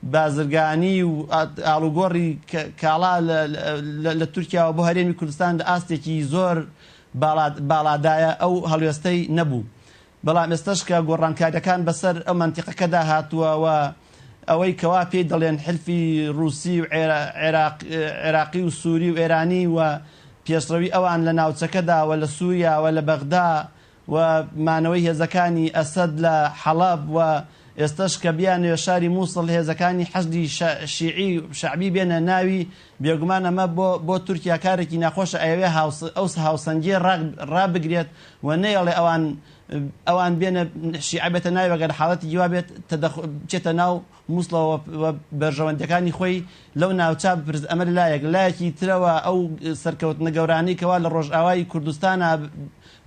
بازرگانی و ئاڵوگۆڕی کاڵا لە تورکیاوە بۆ هەرێمی کوردستان ئاستێکی زۆر باڵادایە ئەو هەڵوێستەی نەبوو بەڵام ئێستش کە گۆڕانکاریەکان بەسەر ئەو منتیقەکەدا هاتووە و ئەوەی کەوا پێی دەڵێن حلفی رووسی و عێراقی و سووری و ئێرانی و پێشڕەوی ئەوان لە ناوچەکەدا و لە سووریا و لە بەغدا و مانەوەی هێزەکانی ئەسەد لە حەڵەب و ئێستش کە بیانێ شاری مووسڵ هێزەکانی حەشدی شیعی شعبی بێنە ناوی بێگومان ئەمە بۆ تورکیا کارێکی ناخۆشە ئەوێ ئەو هاوسەنگی ڕابگرێت و نەیەڵێ ئەوان بێنە شیعە بێتە ناوی وەگەر حاڵەتی جوا بێت بچێتە ناو مووسڵەوە بەرژەوەندەکانی خۆی لەو ناوچە بپرس ئەمە لایەک لایەکی ترەوە ئەو سەرکەوتنە گەورانەی کەوا لە ڕۆژئاوای کوردستانە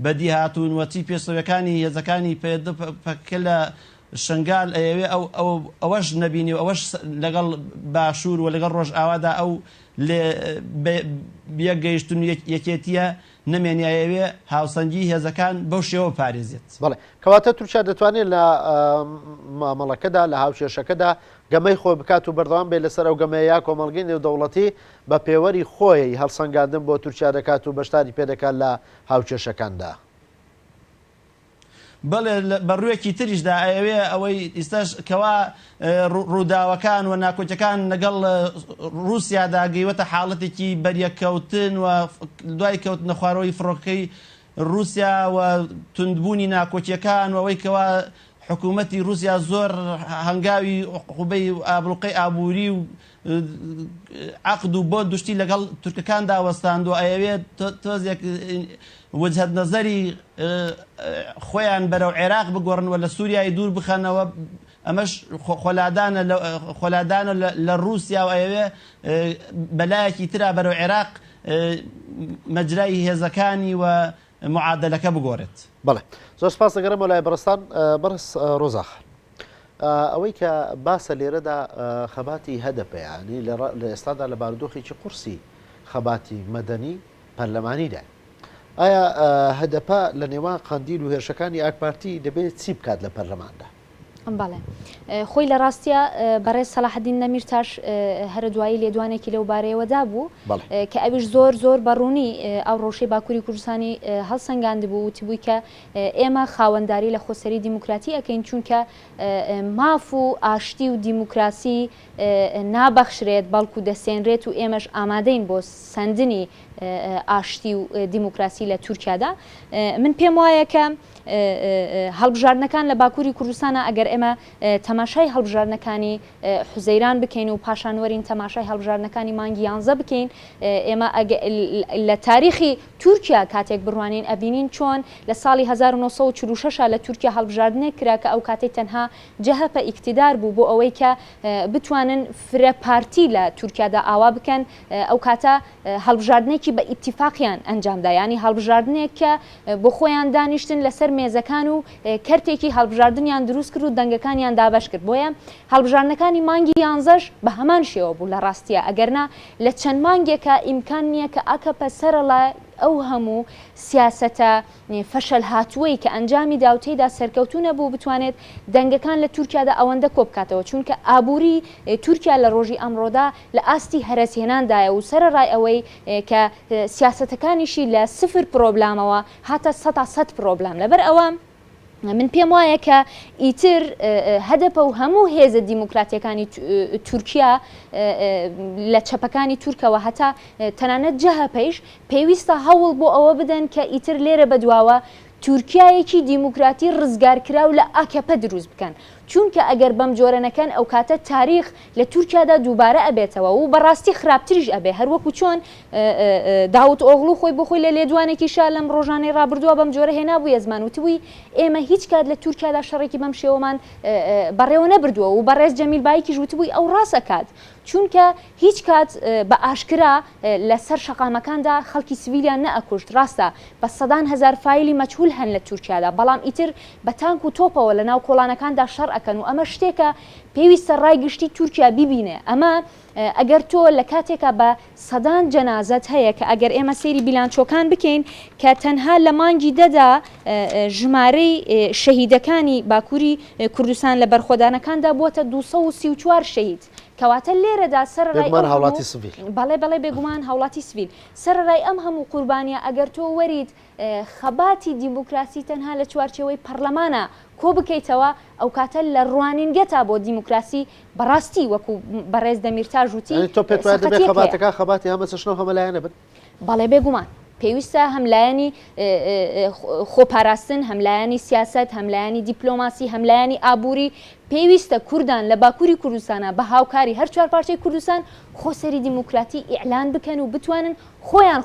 بەدی هاتوون وەچی پێشەوەکانی هێزەکانی پێکە لە شنگال ئەوێ ئەوەش نەبینی و ئەوەش لەگەڵ باشوور و لەگەڵ ڕۆژئاوادا ئەو بێگەیشتن یەکێتیە نەمێنیایەوێ هاوسەنگی هێزەکان بەو شێوە پارێزێت. بەڵێ کەواتە تورکیا دەتوانێت لە مامەڵەکەدا لە هاوچێشەکەدا گەمەی خۆی بکات و بەردەوام بێت لەسەر ئەو گەمەیە کۆمەڵگەی نێودەوڵەتی بە پێوەری خۆی هەڵسەنگاندن بۆ تورکیا دەکات و بەشداری پێدەکات لە هاوچێشەکاندا. بەڵێ بەڕوویەکی تریشدا ئەوێ ئەوەی ئێستاش کەوا ڕووداوەکان و ناکۆچەکان لەگەڵ رووسیادا گەیوەتە حاڵەتێکی بەریەکەوتن و دوای کەوتنە خوارەوەی فڕۆکەی رووسیا و توندبوونی ناکۆچیەکان و ئەوەی کەوا حکوومەتی رووسیا زۆر هەنگاوی عقوبەی ئابڵوقەی ئابووری و عقد و بۆ دوشتی لەگەڵ تورکەکاندا وەستاند و ئەوێت تۆزێک وجهەت نەزەری خۆیان بەرەو عێراق بگۆڕن و لە سووریای دوور بخەنەوە ئەمەش خۆلادانە لە رووسیا و ئەوێ بەلایەکی ترا بەرەو عێراق مەجرای هێزەکانی و معادلەکە بگۆڕێت. بەڵێ زۆر سپاس دەگەڕێم وەلای بەڕستان بەرز ڕۆزاخ ئەوەی کە باسە لێرەدا خەباتی هەدەپەیانی لە ئێستادا لە بارودۆخێکی قورسی خەباتی مەدەنی پەرلەمانیدا ئایا هەدەپە لە نێوان قاندیل و هێرشەکانی ئاکپارتی دەبێت چی بکات لە پەرلەماندا؟ بەڵێ خۆی لە ڕاستیە بەڕێز سەلاحەدین نەمیرتاش هەرە دوایی لێدوانێکی لەو بارەیەوەدا بوو کە ئەویش زۆر بەڕوونی ئەو ڕۆژەی باکووری کوردستانی هەڵسەنگاندی بوو وتی بووی کە ئێمە خاوەنداری لە خۆسەری دیموکراتی ئەەکەین چونکە ماف و ئاشتی و دیموکراسی نابەخشرێت بەڵکو دەسێنرێت و ئێمەش ئامادەین بۆ سندنی ئاشتی و دیموکراسی لە تورکیادا. من پێم وایە کە هەڵبژاردنەکان لە باکووری کوردستانە ئەگەر ئێمە تەماشای هەڵبژاردنەکانی حوزەیران بکەین و پاشانوەرین تەماشای هەڵبژاردنەکانی مانگی 11 بکەین ئێمە لە تاریخی تورکیا کاتێک بڕوانین ئەبینین چۆن لە ساڵی 1946 لە تورکیا هەڵبژاردنێک کرا کە ئەو کاتێک تەنها جەهەپە ئیکتیدار بوو بۆ ئەوەی کە بتوانن فرە پارتی لە تورکیادا ئاوا بکەن ئەو کاتە هەڵبژاردنێکی بە ئیتیفاقیان ئەنجامدا ینی هەڵبژاردنێک کە بۆ خۆیان دانیشتن لەسەر مێزەکان و کەرتێکی هەڵبژاردنیان دروست کرد و دەنگەکانیان دابەش کرد بۆیە هەڵبژاردنەکانی مانگی 11 بە هەمان شێوە بوو لە ڕاستیە ئەگەرنا لە چەند مانگێکە ئیمکان نییە کە ئاکەپە سەرەڵە ئەو هەموو سیاسەتە فەشەل هاتووەی کە ئەنجامی داوتەیدا سەرکەوتو نەبوو بتوانێت دەنگەکان لە تورکیادا ئەوەندە کۆبکاتەوە چونکە ئابووری تورکیا لە ڕۆژی ئەمڕۆدا لە ئاستی هەرەسهێناندایە و سەرڕای ئەوەی کە سیاسەتەکانیشی لە 0 پرۆبلامەوە هاتە 100 پرۆبلام لەبەر ئەوە من پێم وایە کە ئیتر هەدەپە و هەموو هێزە دیموکراتیەکانی تورکیا لە چەپەکانی تورکەوە هەتا تەنانەت جەهەپەیش پێویستە هەوڵ بۆ ئەوە بدەن کە ئیتر لێرە بەدواوە تورکایەکی دیموکراتی ڕزگارکرا و لە ئاکەپە دروست بکەن چونکە ئەگەر بەم جۆرەنەکەن ئەو کاتە تاریخ لە تورکیادا دووبارە ئەبێتەوە و بەڕاستی خراپتریش ئەبێ هەروەکو چۆن داوت ئۆغڵو خۆی بۆ خۆی لە لێدوانێکیشا لەم ڕۆژانەی ڕابردووە بەم جۆرە هێنابوو زمانوتیبووی ئێمە هیچ کات لە تورکیادا شەڕێکی بەم شێوەمان بەڕێوە نەبردووە و بەڕێز جەمیل بایکیش وتبووی ئەو ڕاستەکات چونکە هیچ کات بە ئاشکرا لەسەر شەقامەکاندا خەڵکی سیویلیان نەئەکوشت ڕاستە بە سەدان هەزار فایلی مەجهول هەن لە تورکیادا بەڵام ئیتر بە تانک و تۆپەوە لە ناو کۆڵانەکاندا شەڕ ئەکەن و ئەمە شتێکە پێویستە ڕایگشتی تورکیا ببینێ ئەمە ئەگەر تۆ لە کاتێکە بە سەدان جەنازەت هەیە کە ئەگەر ئێمە سەیری بیلانچۆکان بکەین کە تەنها لە مانگی دەدا ژمارەی شەهیدەکانی باکووری کوردستان لە بەرخۆدانەکاندا بووەتە 234 شەهید کەواتە لێرەدا سەرڕای بێگومان هاوڵاتی سڤیل بەڵێ بەڵێ بێگومان هاوڵاتی سڤیل سەرڕای ئەم هەموو قوربانیە ئەگەر تۆ وەریت خەباتی دیموکراسی تەنها لە چوارچەوەی پەرلەمانە کۆ بکەیتەوە ئەو کاتە لە ڕوانینگەتا بۆ دیموکراسی بەڕاستی وەکو بەڕێز دەمیرتاژ وتی تۆ پێت وایە دەبێت خەباتەکە خەباتی هەمە چەشنەوە هەمەلایەنە بن بەڵێ بێگومان پێویستە هەملایەنی خۆپاراستن هەملایەنی سیاست هەملایەنی دیپلۆماسی هەملایەنی ئابووری پێویستە کوردان لە باکووری کوردستانە بە هاوکاری هەر چوار پارچەی کوردستان خۆسەری دیموکراتی ئیعلان بکەن و بتوانن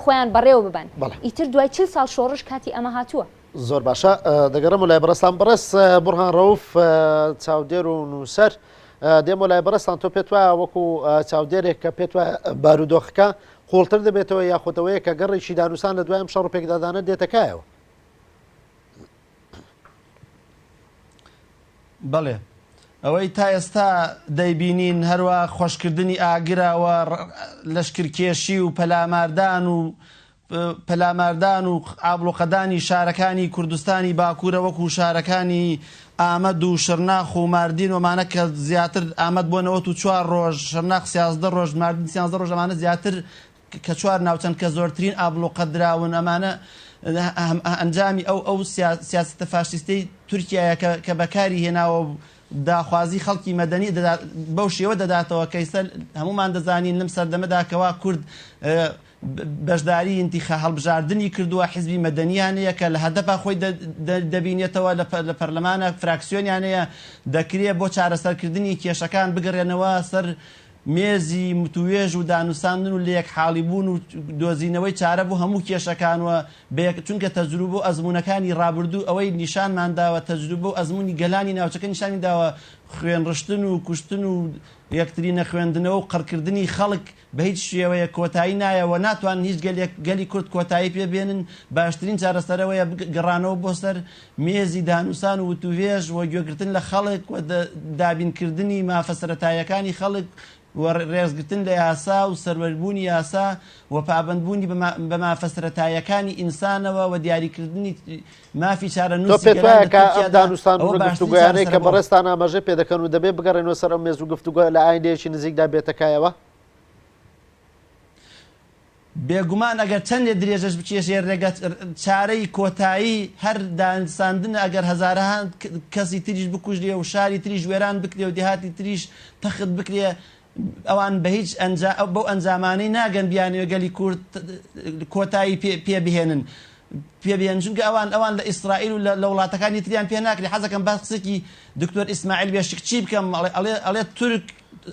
خۆیان بەڕێوە ببەن ئیتر دوای 40 ساڵ شۆڕش کاتی ئەمە هاتووە زۆر باشە دەگەڕم و لای بەڕستان بەڕست بورهان ڕەوف چاودێر و نووسەر دێم و لای بەڕستان تۆ پێت وایە وەکو چاودێرێک کە پێت وایە بارودۆخەکە قوڵتر دەبێتەوە یاخۆتەوەیە کە گەڕێکی دانووسان لە دوایم شەڕ و پێکدادانە دێتەکایەوە بەڵێ ئەوەی تا ئێستا دەیبینین هەروە خۆشکردنی ئاگراوە لەشکرکێشی و پەلاماردان و ئابلوقەدانی شارەکانی کوردستانی باکوورە وەکو شارەکانی ئامەد و شەرناخ و ماردین ومانە کە زیاتر ئامەد بۆنەوە و 4 ڕۆژ شەرناخ 13 ڕۆژ ماردین 13 ڕۆژ ئەمانە زیاتر کە 4 ناوچەند کە زۆرترین ئابلوقە دراون ئەمانە ئەنجامی ئەو سیاستە فاشیستەی تورکیایە کە بەکاری هێناوە داخوازی خەڵکی مەدەنی بەو شێوە دەداتەوە کەیسە هەمومان دەزانین لەم سەردەمەدا کەوا کورد بەشداری ئینتیخا هەڵبژاردننی کردووە حیزبی مەدەنیانەیە کە لە هەدەفا خۆی دەبینێتەوە لە پەرلەمانە فراکسیۆنیانەیە دەکرێت بۆ چارەسەرکردنی کێشەکان بگەڕێنەوە سەر مێزی متوێژ و دانووساندن و لە یەک حاڵی بوون و دۆزینەوەی چارە بوو هەموو کێشەکانوە چونکە تەجروبە و ئەزمونونەکانی ڕابردوو ئەوەی نیشانمانداوە تەجروبە و ئەزمموی گەلانی ناوچەکە نیشانی داوە خوێنڕشتن و کوشتن و یەکتری نەخوێندنەوە و قڕکردنی خەڵک بە هیچ شێوەیە کۆتایی نایەوە ناتوان هیچ گەلی کورد کۆتایی پێبێنن باشترین چارەسەرەوەیە گەڕانەوە بۆ سەر مێزی دانووسان و وتوێژ و گوێگرتن لە خەڵک و دابینکردنی مافە سەرەتایەکانی خەڵک و ڕێزگرتن لە یاسا و سەروەربوونی یاسا و پابندبوونی بە مافە سەرەتایەکانی ئینسانەوە و دیاریکردنی مافی چارەنووسی دانووسان و گفتوگویانەی کە بەڕێستان ئاماژە پێ دەکەن و دەبێت بگەڕێنەوە سەر ئەم مێز و گفتوگۆ لە ئایندەیەکی نزیکدا بێتەکایەوە بێگومان ئەگەر چەندێ درێژەش بچێژێ ڕێگە چارەی کۆتایی هەر دانساندن ئەگەر هەزارەهان کەسی تریش بکوژێ و شاری تریش وێران بکرێ و دێهاتی تریش تەخت بکرێ ئەوان بە هیچ بەو ئەنجامانەی ناگەن بیانەوە گەلی کورد کۆتایی پێبهێنن پێبێن چونکە ئەوان لە ئیسرائیل و لە وڵاتەکانی تریان پێ ناکرێ حەزەکەم باس قسێکی دکتۆر ئیسماعیل بێشکچی بکەم ئەڵێ تورک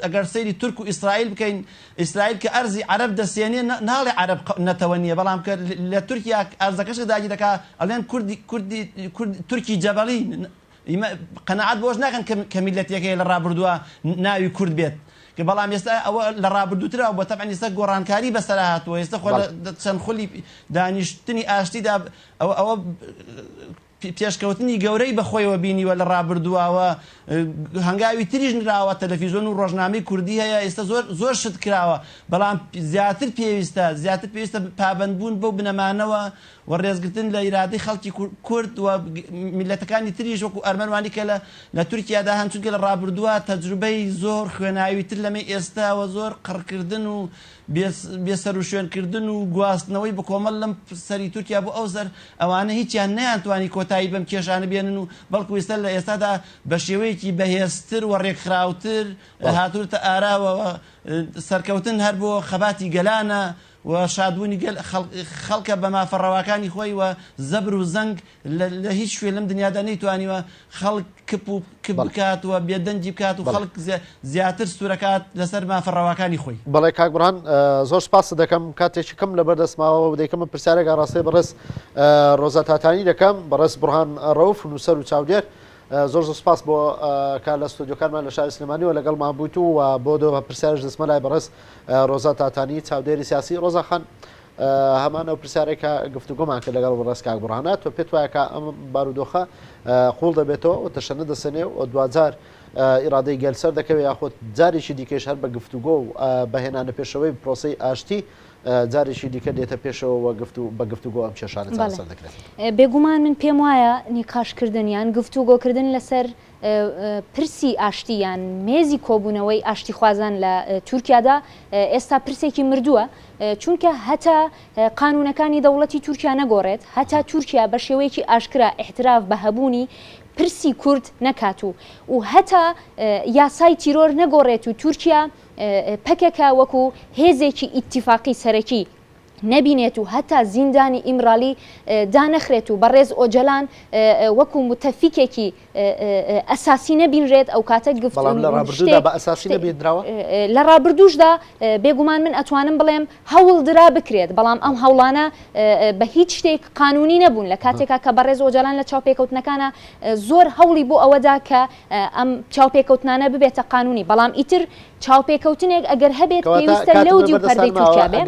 ئەگەر سەیری تورک و ئیسرائیل بکەین ئیسرائیل کە ئەرزی عەرەب دەسێنێ ناڵێ عەرەب نەتەوە نییە بەڵام کە لە تورکیا ئەرزەکەش داگیر دەکا ئەڵێن تورکی جەبەڵی قەنەعەت بۆش ناکەن کە میلەتێکەیە لە ڕابردووە ناوی کورد بێت کە بەڵام ئێستا ئەوە لە ڕابردووترا بۆ تەبعەن ئێستا گۆڕانکاری بەسەر هاتووە ئێستا خۆ چەند خولی دانیشتنی ئاشتیدا ئەوە پێشکەوتنی گەورەی بەخۆیەوە بینیوە لە ڕابردووەوە هەنگاوی تریژ نراوە تەلەڤیزۆن و ڕۆژنامەی کوردی هەیە ئێستا زۆر شت کراوە بەڵام زیاتر پێویستە پابندبوون بەو بنەمانەوە و ڕێزگرتن لە ئیرادەی خەڵکی کورد و میلەتەکانی تریژ وەکو ئەرمەنوانی کە لە تورکیادا هەن چونکە لە ڕابردووە تەجروبەی زۆر خوێناویتر لەمە ئێستاوە زۆر قڕکردن و بێسەر و شوێنکردن و گواستنەوەی بە کۆمەڵ لەم سەری تورکیا بۆ ئەو زەر ئەوانە هیچیان نەیانتوانی کۆتایی بەم کێشانە بێنن و بەڵکو ئێستا لە ئێستادا بە شێوەیەکی بەهێزتر و ڕێکخراوتر هاتوورتە ئاراوەوە سەرکەوتن هەر بۆ خەباتی گەلانە و شادبوونی خەڵکە بە مافەڕەواکانی خۆی و زەبر و زەنگ لە هیچ شوێ لەم دنیادا نەیتوانیوە خەڵک کپ و کپ بکات و بێدەنجی بکات و خەڵک زیاتر سوورەکات لەسەر مافەڕەواکانی خۆی. بەڵێ کاک بورهان زۆر سپاس دەکەم کاتێکی کەم لەبەردەستماوە و دەیکەمە پرسیارێکا ڕاستەی بەڕێز ڕۆزە تاتانی دەکەم بەڕێز بورهان ڕەوف نووسەر و چاودێر زۆر سپاس بۆ کار لە ستۆدیۆکانمان لە شاری سلێمانی و لەگەڵمان بوویت و بۆ دۆ پرسیارش دەستمە لای بەڕێز ڕۆزە تاتانی چاودێری سیاسی. ڕۆزە خان هەمان ئەو پرسیارێکە گفتوگۆمان کرد لەگەڵ بەڕێز کاک بورهانە تۆ پێت وایە کە ئەم بارودۆخە قوڵ دەبێتەوە و تەشەنە دەسەنێ و دوجار ئیرادەی گەلسەر دەکەوێت یاخۆت جارێکی دیکەش هەر بە گفتوگۆ و بەهێنانە پێشەوەی پرۆسەی ئاشتی جارێکی دیکە دێتە پێشەوە بە گفتوگۆ ئەم کێشانە چارەسەر دەکرێت. بێگومان من پێم وایە نیقاشکردنیان گفتوگۆکردن لەسەر پرسی ئاشتیان مێزی کۆبوونەوەی ئاشتی خوازان لە تورکیادا ئێستا پرسێکی مردووە چونکە هەتا قانونەکانی دەوڵەتی تورکیا نەگۆڕێت هەتا تورکیا بە شێوەیەکی ئاشکرا احتراف بە هەبوونی پرسی کورد نەکات و هەتا یاسای تیرۆر نەگۆڕێت و تورکیا پەکێکە وەکو هێزێکی ئیتیفاقی سەرەکی نەبینێت و هەتا زیندانی ئیمرالی دانەخرێت و بەڕێز ئۆجەلان وەکو متەفیکێکی ئەساسی نەبینرێت ئەو کاتە لە ڕابردوشدا بێگومان من ئەتوانم بڵێم هەوڵ درا بکرێت بەڵام ئەم هەوڵانە بە هیچ شتێک قانونی نەبوون لە کاتێکا کە بەڕێز ئۆجەلان لە چاوپێکەوتنەکانە زۆر هەوڵی بۆ ئەوەدا کە ئەم چاوپێکەوتنانە ببێتە قانونی بەڵام ئیتر چاوپێکەوتنێک ئەگەر هەبێت پێویستە لەو دی و پەردەی تورکیا بێت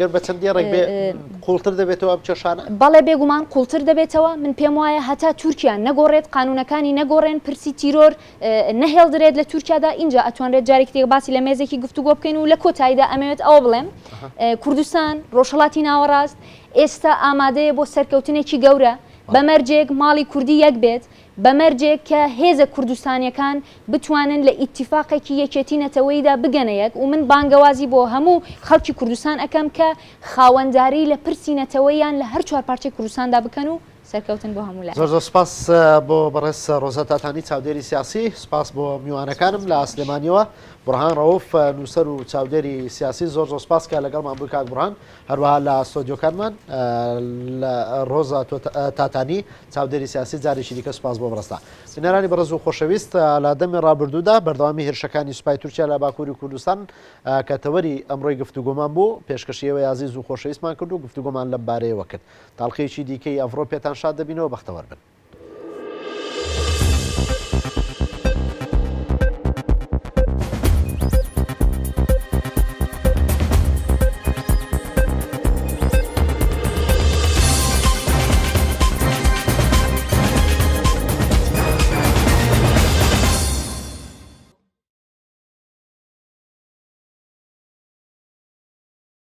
قوڵتر دەبێتەوە ئەم کێشانە بەڵێ بێگومان قوڵتر دەبێتەوە من پێم وایە هەتا تورکیا نەگۆڕێت قانونەکانی نەگۆڕێن پرسی تیرۆر نەهێڵدرێت لە تورکیادا اینجا ئەتوانرێت جارێکی تێک باسی لە مێزێکی گفتوگۆ بکەین و لە کۆتاییدا ئەمەوێت ئەوە بڵێم کوردستان ڕۆژهەڵاتی ناوەڕاست ئێستا ئامادەیە بۆ سەرکەوتنێکی گەورە بەمەرجێک ماڵی کوردی یەک بێت بەمەرجێک کە هێزە کوردستانیەکان بتوانن لە ئیتیفاقێکی یەکێتی نەتەوەیدا بگەنەیەک و من بانگەوازی بۆ هەموو خەڵکی کوردستان ئەەکەم کە خاوەنداری لە پرسی نەتەوەیان لە هەر چوار پارچەی کوردستاندا بکەن و سەرکەوتن بۆ هەموو لای زۆر سپاس بۆ بەڕێز ڕۆژە تاتانی چاودێری سیاسی سپاس بۆ میوانەکانم لە سلێمانیەوە بورهان ڕەوف نووسەر و چاودێری سیاسی زۆر سپاس کە لەگەڵمان بووی کاک بورهان هەروەها لە ستۆدیۆکانمان لە ڕۆژە تاتانی چاودێری سیاسی جارێکی دیکە سپاس بۆ بەڕستا بینەرانی بەڕێز و خۆشەویست لە دەمی ڕابردوودا بەردەوامی هێرشەکانی سوپای تورکیا لە باکووری کوردستان کە تەوەری ئەمڕۆی گفتوگۆمان بوو پێشکەشیەوەی عزیز و خۆشەویستمان کرد و گفتوگۆمان لەم بارەیەوە کرد تاڵخەیەکی دیکەی ئەڤڕۆ پێتان شاد دەبینەوە بەختەوەر بن.